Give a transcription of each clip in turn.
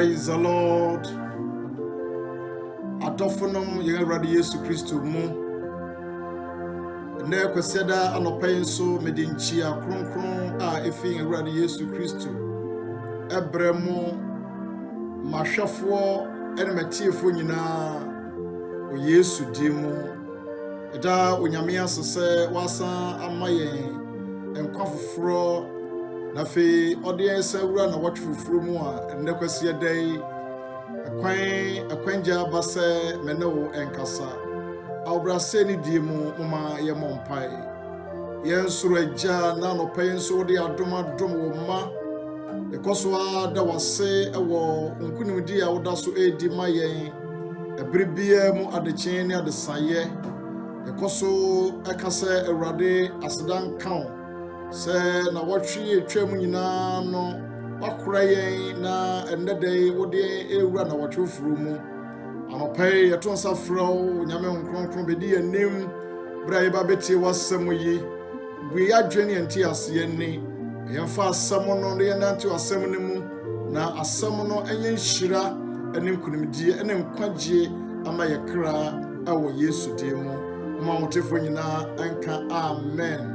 Praise the Lord. Adofonom Yewrade Yesu Kristo mu. Ne kweseda anopai nso medinchia kronkron a efi Yewrade Yesu Kristo. Ebremu mahwefo ene matiefo nyina o Yesu dimu. Eda onyame asese wasa amayen enkwa foforo na fe audience awura na watch foforo mu a ene kwese dai akwanja base menewo enkasa awbrase ni dimu mama ye mompai yensuro agya na no penso de adom wo ma ekoswa da wase ewo nkunimdi a woda so edi mayen ebribia mu adechen ni adesaye ekoso ekase Awurade asedan kan se na watwe etwam nyina no wakura yen na endedei wode ewura na watwe furu mu anopai yetonsa fro nyame nkronkron bedi anim bra ye ba betie wasem yi bui adwene enti ase ni yemfa asem no ne nante asem ne mu na asem no enye nhira enim kunimdie ene nkwagye ama ye kra awo Yesu demu ma motefo nyina anka amen.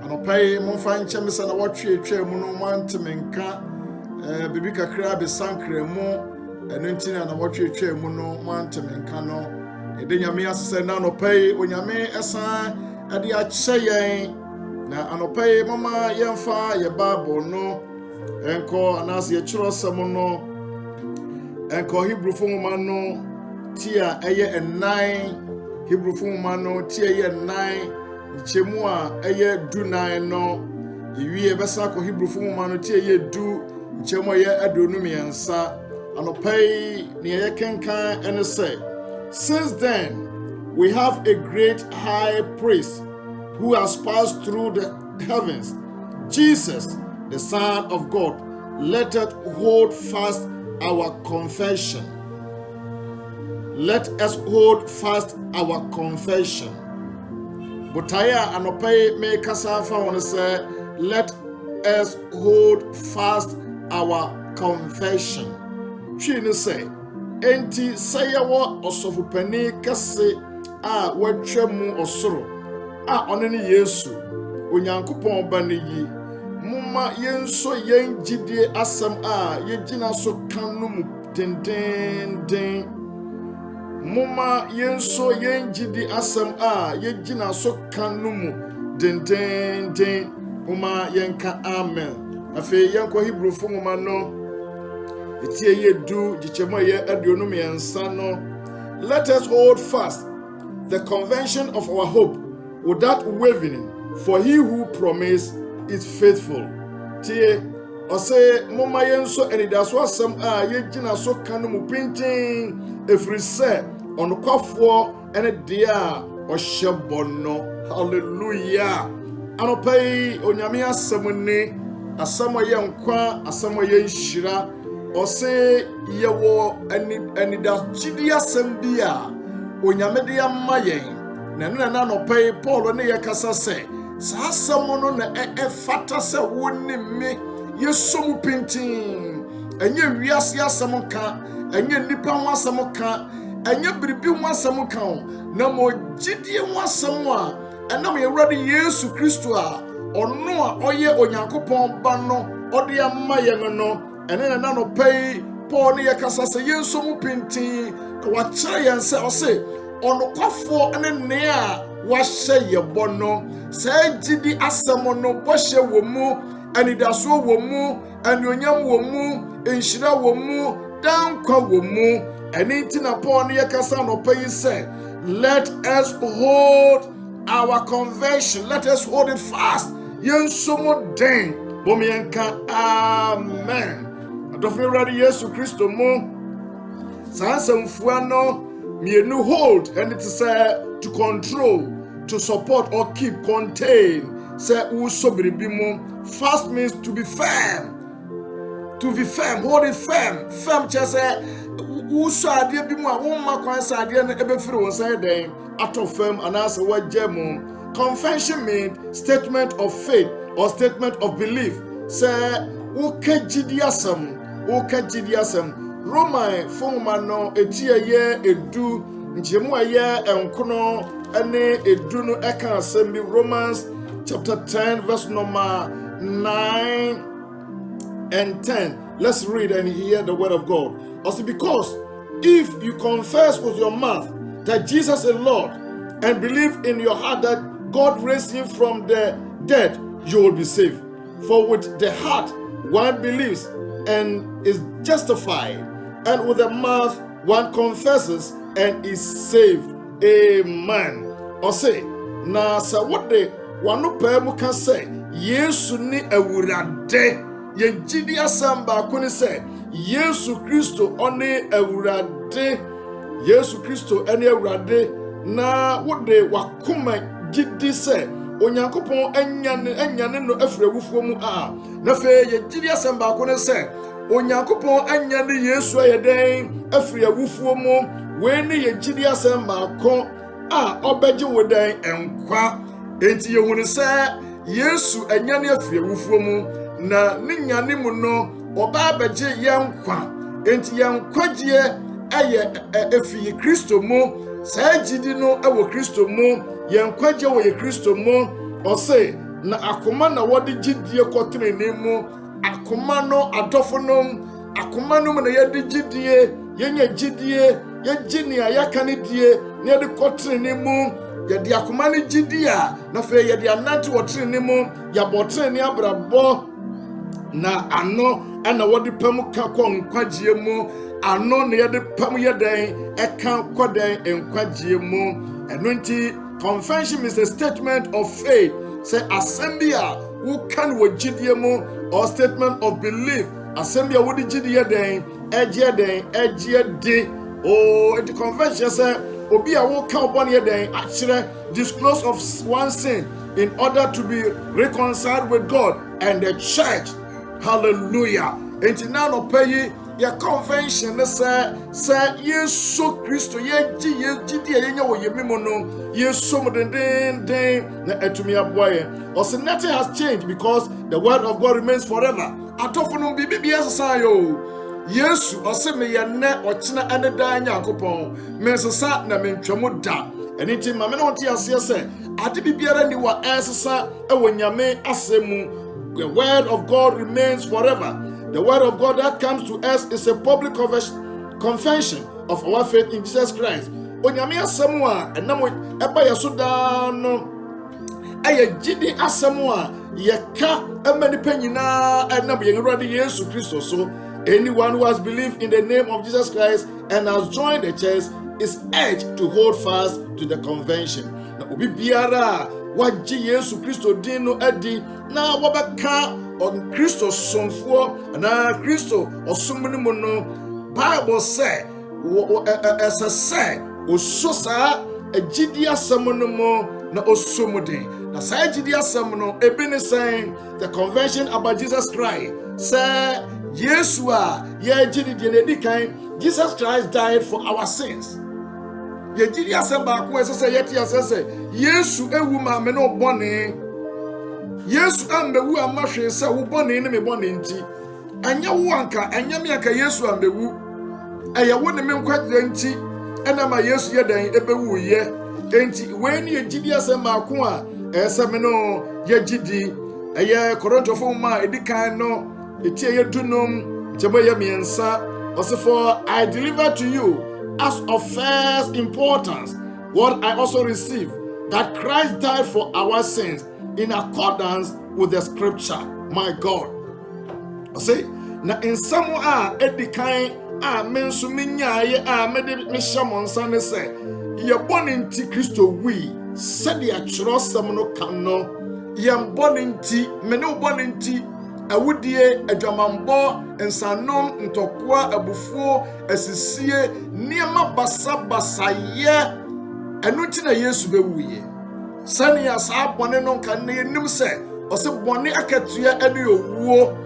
Anopai momfa nkyemesa na watwe etwa mu no mantemenka bibi kakra be sankra mu eno ntina na watwe etwa mu no mantemenka no ede nyame asese na anopai onyame esa ade acheyen na anopai mama yemfa ye bible no enko anas ye chiro sem no enko Hebrew fo no tia eye enan Hebrew fo no tia eye enan chemu a eye du nan no iwie besa ko Hebrew fo no tia eye du chemu eye adonu miensa anopai ne eye kenkan ene say, since then we have a great high priest who has passed through the heavens, Jesus, the Son of God. Let us hold fast our confession. Let us hold fast our confession. Botaya anopai me kasa fa won say, let us hold fast our confession. Twi say, enti sayawo osofupani kase a watwam osoro a onene Yesu onyankopon ba ne yi mumma yenso yengidie asem a yegina so kan no mu dendenden mumma yenso yengidi asem a yegina so kan no mu dendenden mumma yenka amen. Afi yanko Hebrew fo mumma no etie yedu gichemo ye aduonu miensa no. Let us hold fast the convention of our hope without wavering, for he who promised is faithful. Tie ose moma yenso enidaso asem a yegina so kanu mu pintin efri se onokwafo ene de a ohyebonno. Hallelujah. Anopai onyame asem ni asem ye nkwa asem ye nhira ose yewo enidachidi asem bia onyame de amayen na nana no pay Paul ne yakasa se sa asem no na fata se woni me yesom pintin enye wiase asem ka enye nipa ho asem ka enye biribi ho asem ka na mo gidie ho asem a enam Yewrade Yesu Kristo a ono a oye onyankopon ba no ode amayen no ene nana no pay Paul ne yakasa se yesom pintin wa kire yense ose onokwafo ene ne a wahye yebono sa gidi asemo no bohye wo mu anidaso wo mu anyonyam wo mu enhira wo mu dankwa wo mu ene ntina Paul ne yakasa no pay say, let us hold our conversion, let us hold it fast yensomo den bomienka amen. Adofo Awurade Yesu Kristo mu sansamfua no mienu hold and it is to control, to support or keep, contain. Say uso biribimu. Fast means to be firm. To be firm, hold it firm. Firm just say uso adie bimu a won kwan sa adie no ebefiri won say den ato firm anase wajemu. Confession means statement of faith or statement of belief. Say ukajidi asem Roman Fongmano etia ye edu njemu ye enkono ene edu no eka assemble Romans chapter 10 verse number 9 and 10. Let's read and hear the word of God. Also, because if you confess with your mouth that Jesus is Lord and believe in your heart that God raised him from the dead, you will be saved. For with the heart one believes and is justified, and with the mouth one confesses and is saved. Amen. Or say, na sa what the one no can say, Yesu ni awurade. Ye jidi asamba kuni say, Yesu Kristo one awurade. Yesu Kristo ene awurade. Na what the wakuma jidi say, Onyankopon enyane no afre wufuo mu a. Na fe ye jidi asamba kuni say, Onyankopon enyane Yesu ayeden afre wufuo mu. We ni ye jidi asamba ko a obeje wodan enkwa. Enti ye hunu say, Yesu enyane afre wufuo mu. Na ninyane mu no oba beje yenkwa enti yenkwagie eye efi Kristo mu saa gidi no ewo Kristo mu yenkwagie wo ye Kristo mu ose na akoma na wode gidie kotre ne mu akoma no adofo no akoma no na yede gidie yenye gidie ye gini ayaka ne die ne yede kotre ne mu yede akoma ne gidie na fe yede anante wotre ne mu ya botre ne abrabo na ano ana wodi pam ka ko nkwagye mu ano ne yede pam yeden eka koden nkwagye mu eno nti confession is a statement of faith say assembly who can wogidie mu or statement of belief assembly wodi gidie den egye de oh the confession say obi a wo ka obon yeden akire disclose of one sin in order to be reconciled with God and the church. Hallelujah. And now no pay your convention say Yesu Kristo ye di ye wo ye mimono Yesu mo den na etumi aboye. Or say nothing has changed because the word of God remains forever. Atofo bibi asasa yo. Yesu or say me ye ne ochina ene da Nyankopon. Me sesa na me ntwamo da. Enti ma me no tie ase say ade bibiara ni wa asasa e wo nyame asemu. The word of God remains forever. The word of God that comes to us is a public confession of our faith in Jesus Christ. Onyame asemu a enamo eba yesoda no eye gidi asemu a yeka emani panyina enam yewrade Yesu Kristo so. Anyone who has believed in the name of Jesus Christ and has joined the church is urged to hold fast to the convention. Na obi biara waji Yesu Kristo din no adi na wabaka on Kristo somfo na Kristo osumni mu no Bible say say ososa agidi asam no mo na osumudi na sa agidi asam no ebi ne saying the convention about Jesus Christ say Yeshua ye agidi de edikan Jesus Christ died for our sins. Ye gidi asam ba ko say yeti asese Yesu ewu ma me no bone Yesu ambewu amahwe se wo bone ne me bone nti anya wo anka anya me aka Yesu ambewu eye wo ne me nkwadre nti ena ma Yesu ye dan ebewu ye enti we ne gidi asam ba ko a ese me no ye gidi eye Korintofo ma edikan no etie ye dunum chebo ye miensa also for I deliver to you as of first importance what I also received, that Christ died for our sins in accordance with the scripture. My God. See, now in some edikan mensu minyaye mede me shamon san say ye born into Christo we said ya chro sam no kan no ye born into me no born into awudie adwamambo ensanom ntokoa abufuo asisie niema basa ye enuti na Yesu bewuye sani asa bone no kan ne nim se ose bone akatua ade owuo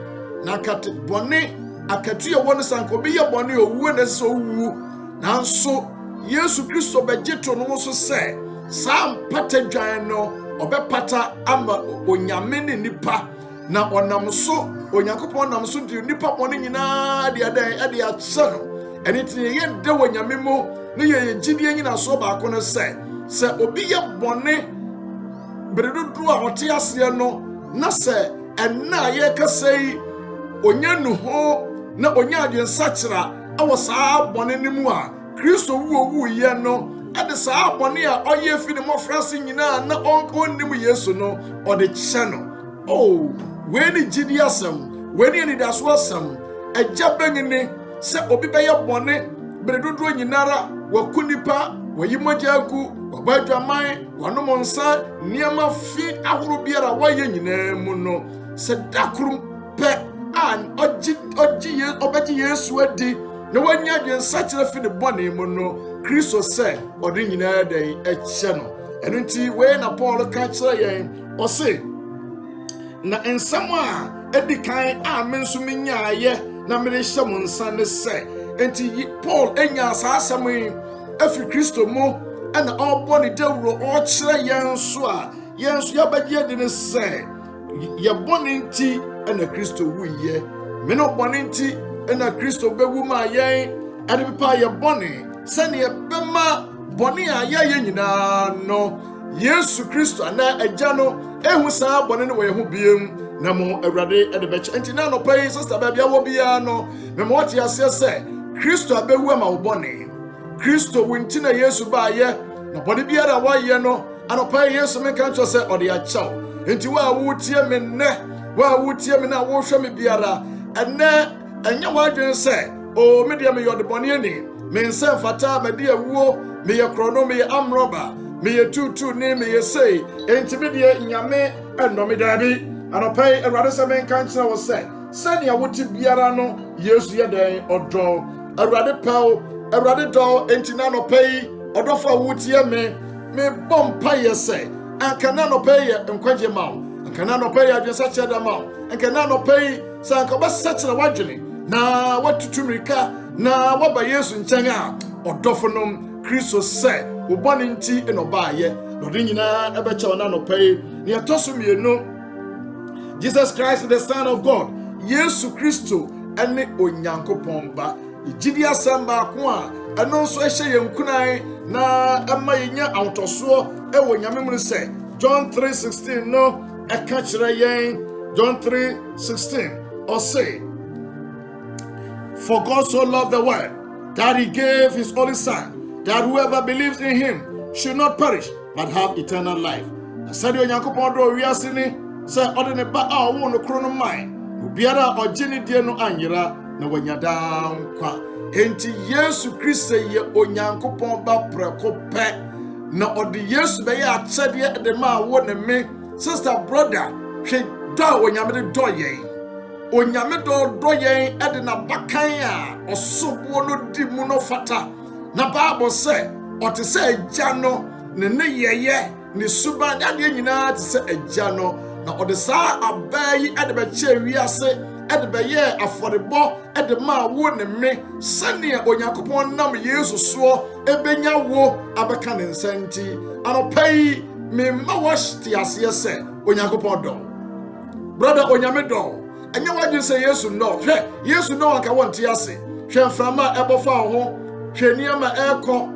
na kate bone akatua woni sanko bi ye bone owuo na se owuo nanso Yesu Kristo bejeto no so se sam patadwan no obepata ama onyame ne nipa na onam so onyankopon nam so di nipa bone nyina de adan ade akyɛ no And it ye de wo nyame mo ne ye gidie nyina so ba ko no se obi ye bone beredudu a wote ase no na se enna ye kasei onya nu ho na onya adwensa kyera awo saa bone ne mu a Kristo wu ye no ade saa bone a oye fi ne mofrase nyina na onnim Yesu no ode kye no oh we ni gidi asem we ni daso asem agya banyine se obi beye bone beredudu nyinara wakunipa wayimagya agu wabadwaman wanomonsa niama fi ahoro biara waye nyina mu no se dakrum pe an oji Yesu adi na wanya dwensa kyerɛ fi ne bɔne mu no Kristo sɛ ɔde nyinaa dɛn ɛkyɛ no ɛno nti wei na Paul ka kyerɛ yɛn ɔse na nsɛm a edi kan a me nso menyaayɛ na mede hyɛ mo nsa ne sɛ enti Paul enya saa asɛm yi afi Kristo mu ɛna ɔbɔ ne dawuro ɔkyerɛ yɛn so a yɛn so yɛbɛgye de ne sɛ yɛbɔne nti ɛna Kristo wuyɛ me no bɔne nti ɛna Kristo bɛwu ma yɛn ɛde pepa yɛbɔne sɛnea bɛma bɔne a yɛyɛ nyinaa no Yesu Kristo ana agya no ehu saa bɔne no wɔ yɛn ho biem na mo Awurade ɛde bɛkyɛ enti na no pɛyi sister baabi awɔ biara no me mo te aseɛ sɛ Kristo abɛwu ama wo bɔne Kristo wunti na Yesu baayɛ na bɔne biara a wɔyɛ no anɔpɛ Yesu me ka kyerɛ sɛ ɔde akyɛw enti wo a wotie me nnɛ wo a wotie me na wohwɛ me biara ɛnɛ ɛnyɛ wadwen sɛ o me deɛ meyɛ ɔde bɔne ani me nsɛ mfata mede awuo meyɛ korɔno meyɛ amrɔba meyɛ tutu ne meyɛ sei enti me deɛ nyame ɛnnɔme daabi anɔpɛ Awurade sɛ menka nkyerɛ wo sɛ sɛnea wote biara no Yesu yɛ dɛn ɔdɔ Awurade pɛw Awurade dɔ enti na anɔpɛ yi ɔdɔfo a wotie me bɔ mpayɛ sɛ anka na anɔpɛ yɛ nkwagye ma wo anka na anɔpɛ yɛ adwensa kyerɛ da ma wo anka na anɔpɛ yi sɛ anka wobɛsɛ kyerɛ wadwene na watutu mmirika na waba Yesu nkyɛn a ɔdɔfo nom Kristo sɛ wo bɔne nti na ɔbaayɛ na ɔde nyinaa ɛbɛkyɛ wo na anɔpɛ yi ne yɛtɔ so mmienu Jesus Christ the Son of God Yesu Kristo ɛne Onyankopɔn ba gyidi asɛm baako a ɛno nso ɛhyɛ yɛn kunan na ɛma yɛnya ahotɔsoɔ ɛwɔ nyame mu sɛ John 3:16 no ɛka kyerɛ yɛn John 3:16 ɔse for God so loved the world that he gave his only son that whoever believes in him should not perish but have eternal life na sɛdeɛ Onyankopɔn dɔ wiase ni sɛ ɔde ne ba a ɔwɔ no koro no man obiara a ɔgye ne die no anyera na wanya daa nkwa enti Yesu Kristo yɛ Onyankopɔn ba prɛko pɛ na ɔde Yesu bɛyɛ akyɛdeɛ de ma wo ne me sister brother hwɛ dɔ a Onyame de dɔ yɛn Onyame dɔ yɛn de n'abakan a ɔsoboɔ no di mu no fata na Bible sɛ ɔte sɛ agya no ne yɛyɛ ne suban adeɛ nyinaa te sɛ agya no na ɔde saa abaa yi de bɛkyɛ wiase de bɛyɛ afɔrebɔ de ma wo ne me sɛnea Onyankopɔn nam Yesu soɔ ebenya wo abɛka ne nsa nti anɔpɛ yi memma wɔte aseɛ sɛ Onyankopɔn dɔ brother Onyame dɔ ɛnyɛ wadwen sɛ Yesu dɔ hwɛ Yesu dɔ anka wɔnte ase hwɛ mframa a ɛbɔfa wo ho hwɛ nneɛma ɛrekɔ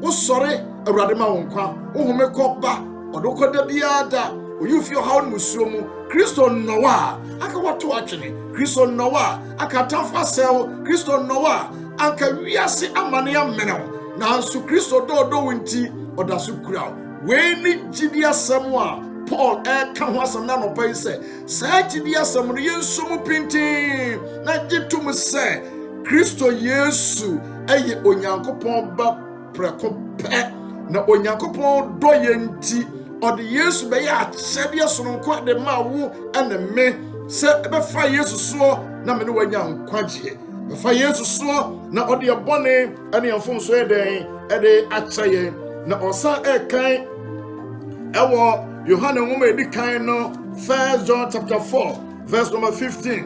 wosɔre Awurade ma wo nkwa wohome kɔ ba ɔde kɔda biara da oyufie ɔhaw no musuo mu Kristo nnɔwa a aka wɔto atwene Kristo nnɔwa a aka atamfo asɛw Kristo nnɔwa a anka wiase amane amene wo nanso Kristo dɔɔdɔ wo nti ɔda so kura wo wei ne gyidi asɛm a Paul ɛka ho asɛm na nɔpa yi sɛ saa gyidi asɛm no yɛnso mu pintin na gye tom sɛ Kristo Yesu ɛyɛ Onyankopɔn ba prɛko pɛ na Onyankopɔn dɔ yɛn nti ɔde Yesu bɛyɛ akyɛdeɛ soronko de ma wo ɛne me sɛ ɛbɛfa Yesu soɔ na me ne wanya nkwagyeɛ bɛfa Yesu soɔ na ɔde yɛbɔne ɛne yɛmfomso ɛdɛn ɛde akyɛ yɛn na ɔsan ɛkan ɛwɔ Yohane nwoma edi kan no 1 John chapter 4 verse number 15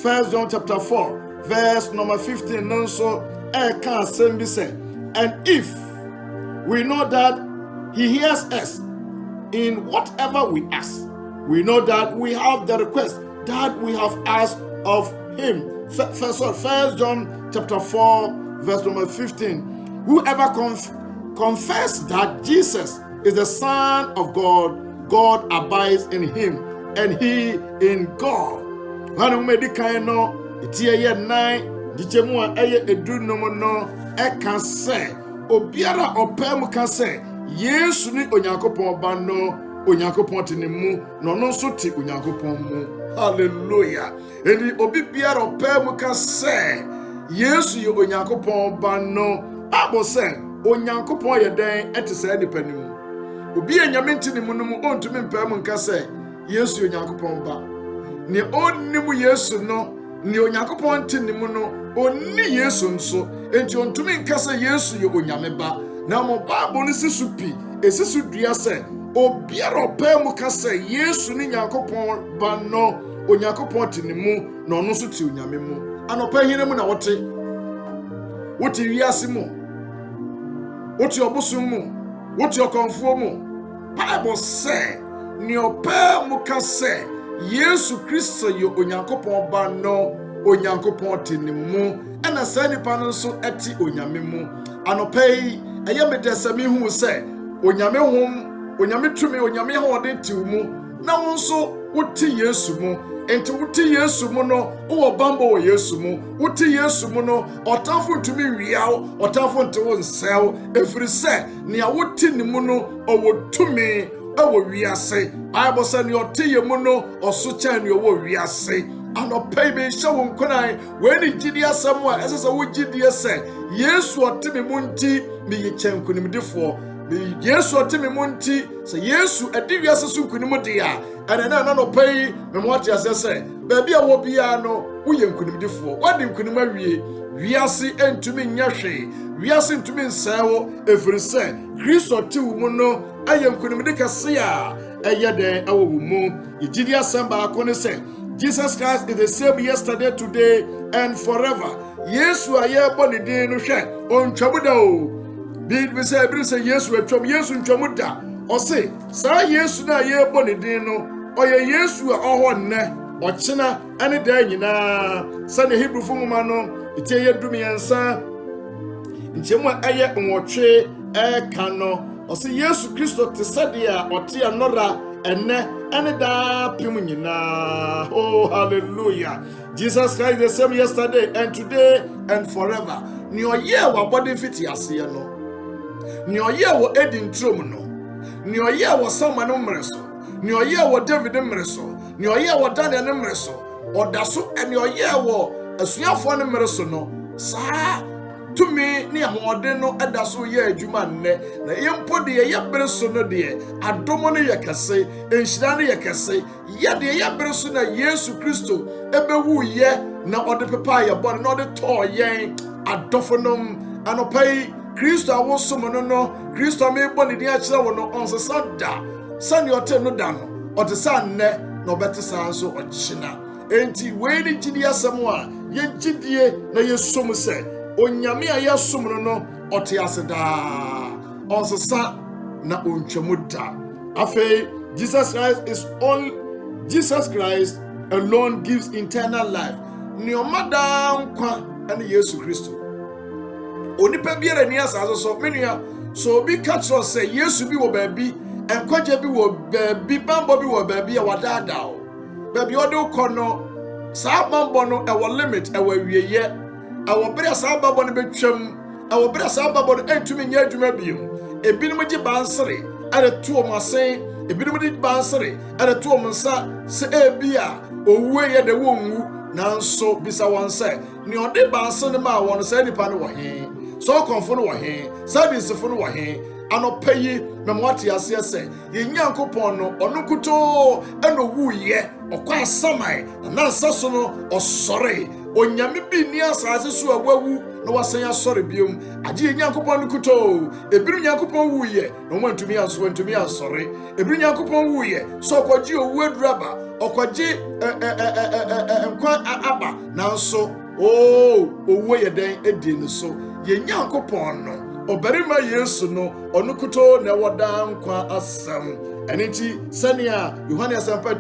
1 John chapter 4 verse number 15 no nso ɛka asɛm bi sɛ and if we know that he hears us in whatever we ask, we know that we have the request that we have asked of him. First John chapter 4 verse number 15. Whoever confess that Jesus is the Son of God, God abides in him, and he in God. When we made the kind no, it's a 9, the Jemua edu no no, can say, Obiara opem can say, yes, ni Onyankopon bano, Onyankopon tinimu, no no suti Onyankopon mu. Hallelujah. And the Obiara opem can say, yes, you Onyankopon bano, Bible say, Onyankopon ye den eti say depending. Obi enyame ntinimu no mu ontumi mpem nka say, yes, Onyankopon ba. Ni onimu Yesu no, ni Onyankopon ntinimu no, oni Yesu nso. Enti ontumi nka say Yesu ye onyame ba. Na mo Bible ni sisupi, esisu dua say, obiara opem ka say Yesu ni Nyankopon ba no, Onyankopon tinimu na ono so ti onyame mu. Anopa hine mu na wote. Wote wiase mu. Wote obosom mu. Wote okonfuo mu. Bible say, ni opem ka say Yesu Kristo yo Onyankopon ba no, Onyankopon tinimu. Ena sa nipa no so eti onyame mu. Anopa yi eye medesami hu say onyame hom, onyame tumi, onyame hode ti mu. Na wonso wote Yesu mu. Enti wote Yesu mu no, wo bambo wo Yesu mu. Wote Yesu mu no, otafo ntumi wiawo, otafo ntewo nsel. Efiri se ne wote ni mu no, owo tumi ewo wiase. Bible say ne ote ye mu no, oso chan ne owo wiase. Anopa be hye wo nkonan, we ni gidi asem a esese wo gidi ese. Yesu ote me mu nti me ye chenkunimdefo. Yesu ote me mu nti se Yesu adi wiase so nkunimu de a na no pay me mo ati asese baabi a wo bia no wo ye nkunimdefo wadi nkunima wie wiase entumi nyahwe wiase entumi nsawo efrise Kristo ti wo no aye nkunimde kase a eye den awo mu igidi asamba akone se Jesus Christ is the same yesterday, today, and forever. Yesu aye boni din no hwe ontwamuda o bi say every say Yesu atwam Yesu ntwamuda o say sa Yesu na aye boni din no oye Yesu a oho nne ochena ane da nyina sane Hebrew fumuma no itiye dumiyansa nchemu aye nwotwe kano o say Yesu Kristo te sadia ote anora enne ane da pim nyina. Oh hallelujah. Jesus Christ the same yesterday and today and forever. Ni oye wa body fit ase no, ni oye wo Edin Trom no, ni oye wo Samuel no mreso, ni oye wo David mreso, ni oye wo Daniel no mreso, odaso ni oye wo asuafo no mreso no. Saa tumi ni ahoden no edaso ye adwuma nne na yempo de ye breso no de adomo no ye kase enhira no ye kase ye de ye breso na Yesu Kristo ebewu ye na ode pepa ye bon na ode to yen adofonom anopai Kristo awosom no no Kristo me boni de a kire wo no onsesa da sane ote no da no ode sa nne na obete sa so ochina enti we ni gidi asem a ye gidie na ye som se onyame a yasum no ote aseda onsesa na ontwamuda afei Jesus Christ alone gives eternal life. Ni omada nkwa ane Yesu Kristo onipa biara ni asaso so menua so obi catch us say Yesu bi wo baabi enkwaje bi wo baabi bambo bi wo baabi a wadada o baabi ode ukono sa bambo no e wo limit e wo wieye awo bere sa babo no betwam awo bere sa babo no entumi nya adwuma biom ebinom gi bansere are tuo masen ebinom gi bansere are tuo msa se ebia owuwe ye de wonwu nanso bisa won se ni ode bansere ma won se nipa no wo he so konfo no wo he sadisefo no wo he anopayi memwati ase se ye Nyankopon no ono kuto eno wuye okwa asamai na nsaso no osore onyame bi ni asase so awawu na wasan asore biom age ye Nyankopon no kuto ebiru Nyankopon wuye na wantumi asore ebiru Nyankopon wuye so kwaji owu aduraba okwaji enkwa aba nanso owu ye den edi no so ye Nyankopon no obarima Yesu no ono kuto na woda nkwa asam eniti sania Yohane asampa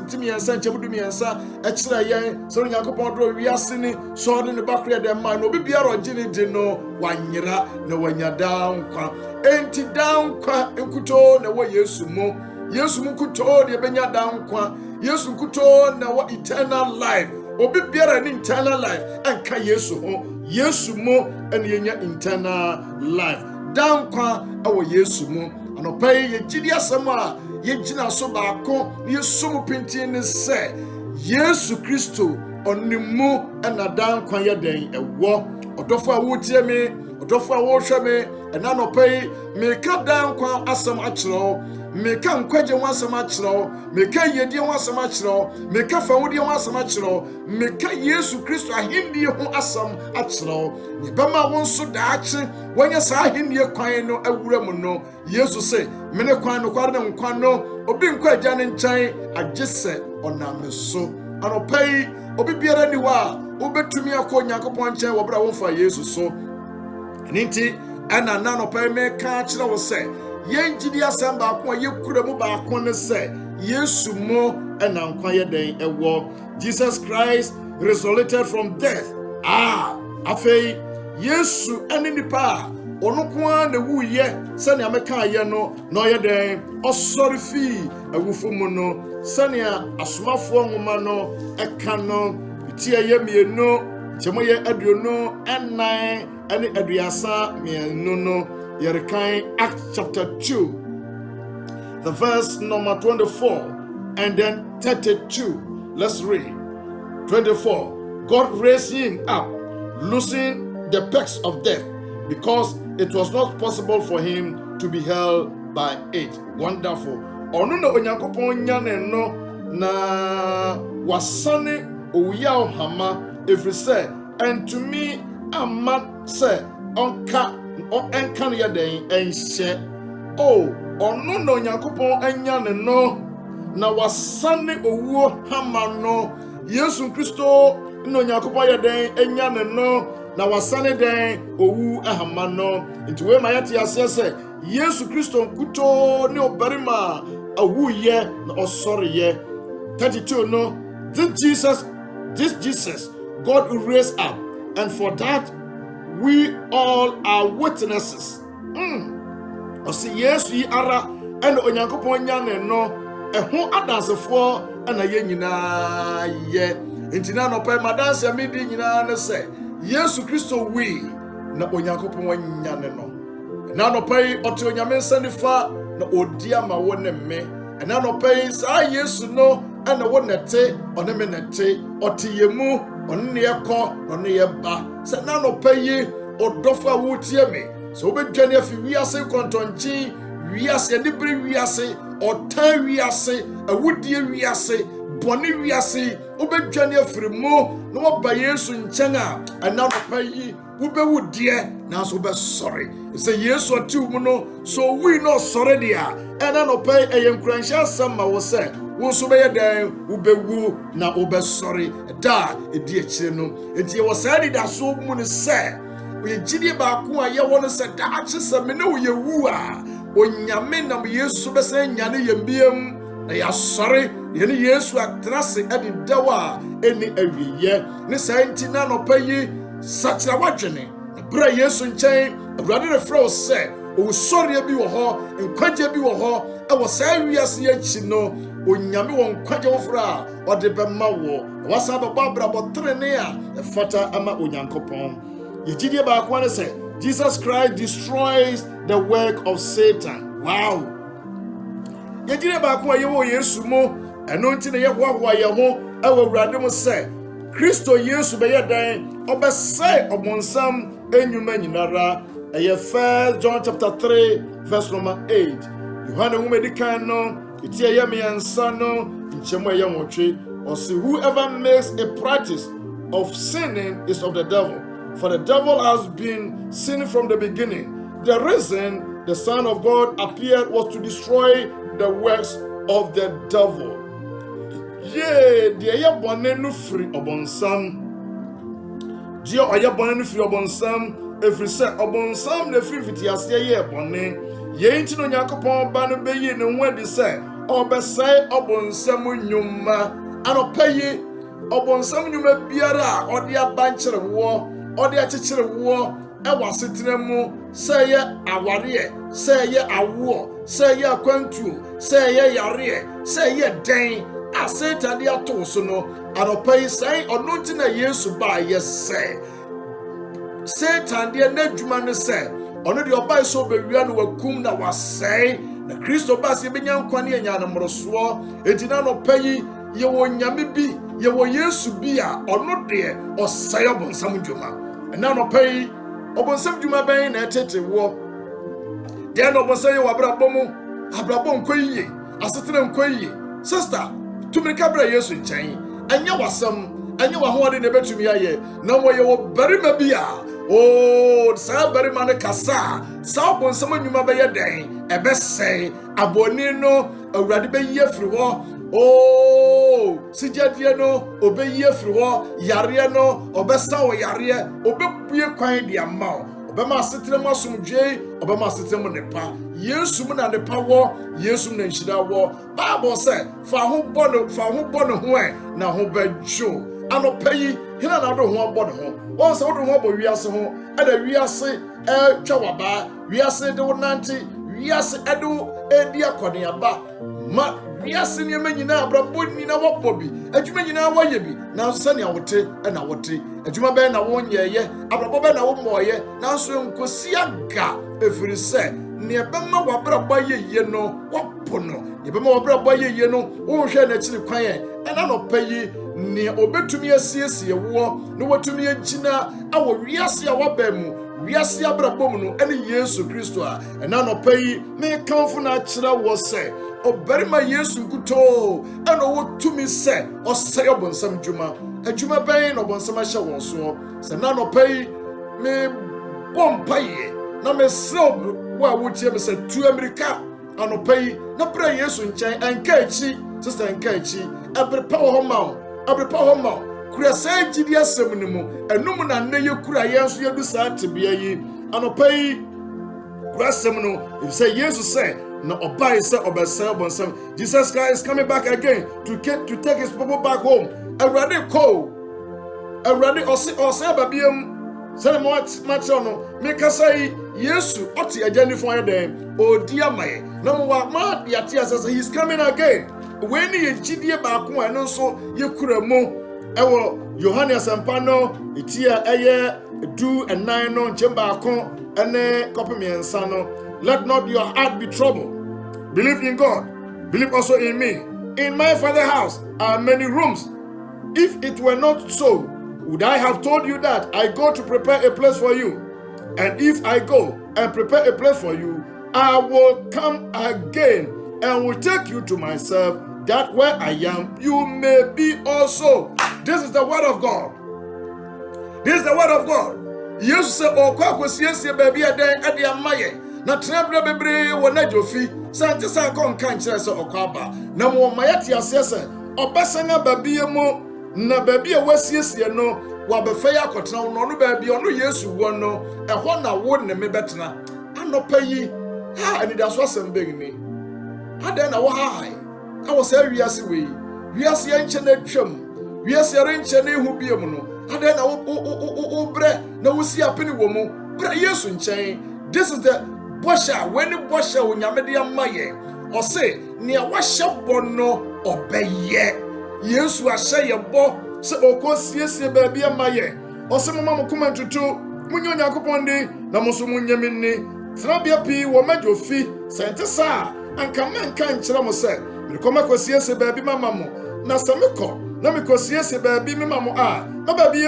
timiensa nchemudumiensa ekira yen so Nyankopɔn do wiase ni so de ne bakre de ma no obi biara ogini de no wanyera na wanyada nkwa enti da nkwa nkuto na wo Yesu mu kuto de benya da nkwa Yesu kuto na wo eternal life obi biara ni eternal life anka Yesu ho Yesu mu ene yenya eternal life da nkwa awo Yesu mu anopai ye gidi asɛm a ye gina so baako ye som pintin ne sɛ Yesu Kristo onimu ena da nkwa ye den ɛwɔ ɔdɔfo a wotie me ɔdɔfo a wohwɛ me ɛna anopai me ka da nkwa asɛm akyerɛw me ka nkwagye ho asɛm akyerɛw me ka yedie ho asɛm akyerɛw me ka fawodie ho asɛm akyerɛw me ka Yesu Kristo ahindie ho asɛm akyerɛw ne bɛma wo nso daakye wɔnyɛ saa ahindie kwan no awura mu no Yesu se me ne kwan no kware ne nkwa no obi nkwa agya ne nkyɛn agye sɛ ɔnam so anopai obi biara ni wa obetumi akɔ Nyankopɔn nkyɛn wɔ bra wo fa Yesu so nti ɛna anopai me ka kyerɛ wo sɛ yen gidi asɛm baako a yekura mu baako ne sɛ Yesu mo ɛna nkwa yɛ den ɛwɔ Jesus Christ resurrected from death afei Yesu ɛne nipa a ɔno koa na wuyɛ sɛnea meka yɛ no na ɔyɛ den ɔsɔre fii awufo mu no sɛnea asomafoɔ nwoma no ɛka no tie yɛ mienu kyɛmo yɛ aduonu ɛnan ɛne aduasa mienu no Yerikai Acts chapter 2, the verse number 24 and then 32. Let's read. 24. God raised him up, loosing the pegs of death, because it was not possible for him to be held by it. Wonderful. Ono na Onyankopɔn nyane no na wasane oya ohama every say and to me ama say onka enkan ya den enhye ono no Nyankopɔn anya ne no na wasane owuo hama no Yesu Kristo no Nyankopɔn ya den anya ne no na wasane den owu ahama no nti we ma yate ase se Yesu Kristo nkuto ne obarima awu ye na osore ye 32 no this Jesus God raised up, and for that we all are witnesses. Osi Yesu yi ara ena Onyankopɔn nya ne no ɛho adansefo ena ye nyina ye ntina no pa madanse amedi nyina ne sɛ Yesu Kristo wi na Onyankopɔn nya ne no na no pa ɔte onyame nsanifa na odi ama wo ne me na no pa saa Yesu no ena wo nete ɔne me nete ɔte yemu ɔne ne yɛkɔ ɔne yɛba sɛ na no pa ɔdɔfo a wotie me so obedwane afi wiase kontonchi wiase adibere wiase ɔtan wiase awudie wiase bɔne wiase obedwane afiri mu na wɔba Yesu nkyɛn a ɛna nɔpa yi wobɛwudie na so bɛsɔre sɛ Yesu atiw mu no so wi no sɔre dia ɛna nɔpa yi ɛyɛ nkuranhyɛ asɛm ma wo sɛ wo nso bɛyɛ dan wobɛwu na wobɛsɔre da ɛdi akyire no enti yɛwɔ saa didaso mu ne sɛ we gidi baako a ye won se da akye se me ne wo ye wu a onyame nam Yesu be se nyane yembiem na ya sɔre ye ne Yesu atrase ade dawa eni awiye ne santi na no payi satra wadwene na bra Yesu nkyɛn awurade refrɛ se o sɔre bi wɔ hɔ nkwagye bi wɔ hɔ ɛwɔ saa wiase akyi no onyame wɔ nkwagye wofra ɔde bɛma wo wasa bɛbɔ abrabɔ trene a ɛfata ama Onyankopɔn. Yejidie baako ne sɛ Jesus Christ destroys the work of Satan. Wow. Yejidie baako a yɛwɔ Yesu mu ɛno nti na yɛhoahoa yɛn ho ɛwɔ Awurade mu sɛ Kristo Yesu bɛyɛ dan ɔbɛsɛe ɔbonsam enyuma nyinara. Ɛyɛ 1 John chapter 3 verse number 8. Yohane nwoma kan no iti ɛyɛ mmiɛnsa no nkyɛmu ɛyɛ nwɔtwe ɔsi whoever makes a practice of sinning is of the devil. For the devil has been sinning from the beginning. The reason the Son of God appeared was to destroy the works of the devil. Yea, the ayabone no free obonsam. Dio ayabone no free obonsam. Every say obonsam na fifiti ase ye bone. Ye nti no Yakobon ba no beyi ne ho adi say obesai obonsam nnwuma anopayi obonsam nnwuma biara ode abankere wo ode akekere wo ewa setena mu say ye aware say ye awo say ye akwantu say ye yare say ye den aseta de ato so no anopayi say ono nti na Yesu ba ye say Satan de na dwuma no say ono de obai so bewia no wakum na wasai na Kristo ba se benya nkwane anya na moroso etina no payi ye wo nyame bi ye wo Yesu bi a ono de osai obonsam dwuma na no payi obonsam dwuma ben na etete wo de no obonsam ye wabrabo mu abrabo nkoyiye asetena nkoyiye sister tumika bra Yesu nkyɛn anya wasam anya wa ho ade na betumi aye na wo ye wo barima bi a sa barima ne kasa sa obonsam nnwuma be ye den ebesɛn aboni no awurade be ye firi hɔ sijadie no obeyi afiri hɔ yare no obesa wo yare obebue kwan de ama wo obema asetere mu asomdwe obema asetere mu nepa Yesu mu na nepa wo Yesu na nhyira wo Bible say fa ho bɔ no ho na ho badwo anopayi hina na do ho bɔ no ho won se wo do ho bɔ wiase ho ada wiase twa waba wiase de wo nante wiase edo edi akɔne aba ma wiase ne manyina abrabɔ ni na wɔbɔ bi adwuma nyina wɔyɛ bi na so ne awote na wote adwuma bɛ na wonyɛyɛ abrabɔ bɛ na wommɔyɛ na so nkosi aga efiri sɛ ne bɛma wabrabɔ yɛyɛ no wɔpo no ne bɛma wabrabɔ yɛyɛ no wohwɛ na kyiri kwan ɛna no payi ne obetumi asiesie wo na watumi agina awɔ wiase a waba mu wiase abrabɔ mu no ɛne Yesu Kristo a ɛna no payi me kanfo na kyerɛ wo sɛ obarima Yesu kuto ɛna wotumi sɛ ɔsɛ obonsam dwuma adwuma bɛn na obonsam ahyɛ wɔn so sɛ na no payi me bompaye na me sɛ wo a wotie me sɛ tu Amerika anopayi na bra Yesu nkyɛn anka akyi sister anka akyi abrepa wo ma kura saa gidi asɛm ne mu ɛnum na nne ye kura yɛn so yɛdu saa tebea yi anopayi kura asɛm no if say Jesus say na obai say obɛsɛ obonsam Jesus Christ is coming back again to take his people back home awurade ɔsɛ babiam sɛ mo match no me kasa yi Yesu ɔte agya nifo ayɛ den odi amaye na mo wa ma yate asɛ he is coming again when ye gidie baako a no so ye kura mu ewo Yohane Asempa no etia eye 2 and 9 no nchemba ako ene kopemiensa no let not your heart be troubled believe in God believe also in me in my Father's house are many rooms if it were not so would I have told you that I go to prepare a place for you and if I go and prepare a place for you I will come again and will take you to myself that where I am you may be also. This is the word of God. This is the word of God. Jesus said, "O kwa kwesiesie baby adan ade amaye na tenabra bebre wo na jofi sante san kon kan kire se okwaba na mo mayati asese obesanga baby mu na baby a wasiesie no wa befa ya kotena no no baby ono Yesu wo no ehọ na wo ne me betena anopa yi ha ani da so asem begni adan na wo ha awo say wiase we wiase enche na twam wiase renche na ehu biem no adan na wo bre na wo si apini wo mu bre Yesu nchen. This is the bosha when bosha onyame de amaye o say ne wahye bo no obeye Yesu ahye ye bo se okosiesie ba bia amaye o se mama mokoma ntutu munyo Yakobon de na muso munyame ni trabia pi wo majofi sente sa anka menka nkyere mo se mekoma kosiesie ba bi mama mo na sameko na mekosiesie ba bi mama mo a na ba bi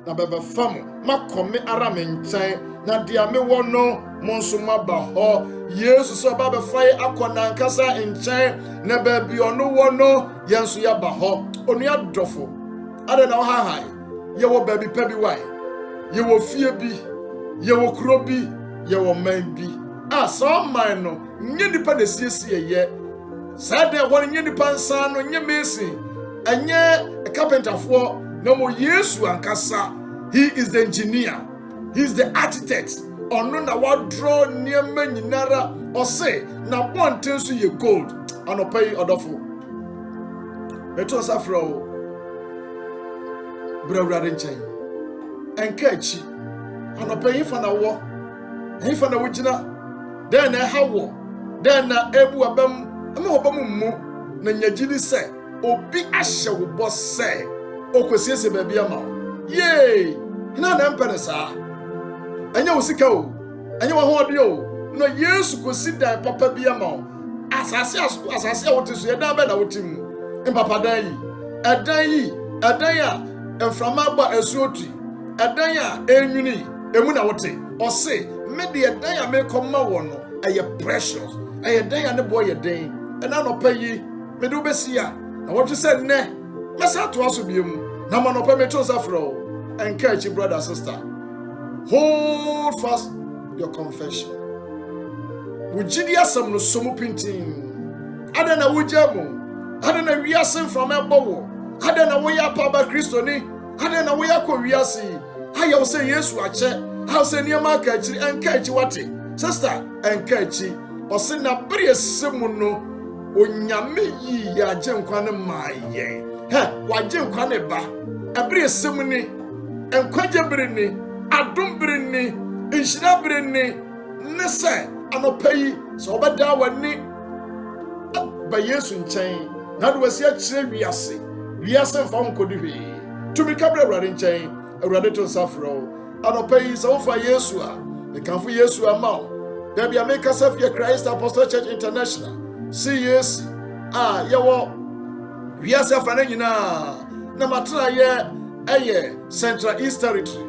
na baba fam makome ara me nkyɛn na dia me wɔ no monso maba hɔ Yesu so baba fai akɔna nkasa nkyɛn na ba bi ɔno wɔ no yɛnso ya ba hɔ onu adɔfo ada na ɔhahae yɛwɔ ba bi pa bi wai yɛwɔ fie bi yɛwɔ kuro bi yɛwɔ man bi a so man no nye nipa na siesie yɛ saa de wɔ nye nipa nsa no nye mesi ɛnyɛ carpenterfoɔ na mo Yesu ankasa. He is the engineer. He's the architect. Ono na wa draw niema nyinara ose na bonten so ye gold. Anopai odofo. Eto safro brawrade nchen. Enka achi. Anopai fa na wo. Hifa na wugina. Den na hawo. Den na ebu abam. Ama obam mu na nyagidi se obi ahye wo bo se okwesiese ba bia ma. Yay! Hina na mpere saa. Anya wosika o. Anya wo hode o. No Yesu kosi dan papa bia ma. Asase a wote so ye dan ba na wotim. Mpapa dan yi. Edan a emframa ba asuoti. Edan a enwini emu na wote. Ose me de edan a me koma wo no eye precious. Eye dan a ne boy ye den. Ena no payi me do besia. Na what you said ne. Mesa to aso biem. Na ma no pa me to safro. Encourage brother sister. Hold fast your confession. Wujidi asam no somu pintin. Ada na wujamu. Ada na wiase from ebowo. Ada na wo ya pa ba Kristo ni. Ada na wo ya ko wiase. Aya wo say Yesu ache. How say niama ka chiri encourage wate. Sister encourage. Ose na bere semu no onyame yi ya agenkwa ne maaye. He wa agenkwa ne ba. Abere semu ni enkwaje bere ni adom bere ni inhyira bere ni ne se anopai so obeda wani ba Yesu nchen na do wasi akire wiase mfa nkodi hwe tumi kabra Awurade nchen Awurade to safro anopai so fa Yesu a me kanfo Yesu ama there be a make us of Christ Apostle Church International. See yes. Yawo wiase afana nyina na matra ye Central East Territory.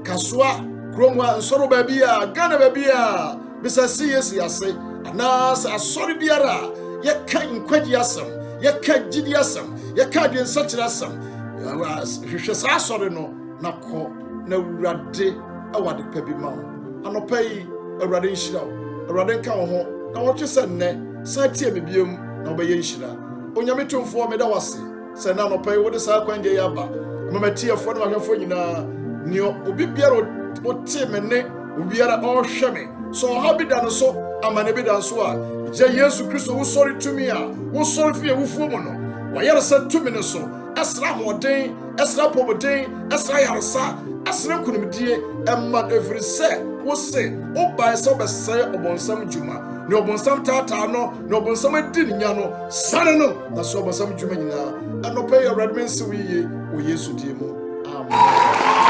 Kaswa kromwa nsoro babia Ghana babia bisa see yes yase na sa asori biara ye kan kwaji asam ye kan gidi asam ye kan den sachira asam hwehwe sa asori no na ko na Awurade awade pa bi ma anopai Awurade nhyira Awurade nka wo ho na wotwe se nne sa tie bibiem na obeye nhyira onyame tumfo me da wase se na anopai wo de sa kwande ya ba mamatie fo na hwefo nyina ni obi biara o tie me ne obiara o hwe me so habida no so amane bi dan so a je Yesu Kristo wo sorry to me a wo sorry fie wo fuo mo no wa yare sa to me no so esra hoden esra poboden esra yarsa asra kunumdie emma every say wo say o ba so be say obonsam juma ni obonsam tata no ni obonsam adi nya no sane no na so obonsam juma nyina anope Awurade mensi wiye o Yesu die mu amen.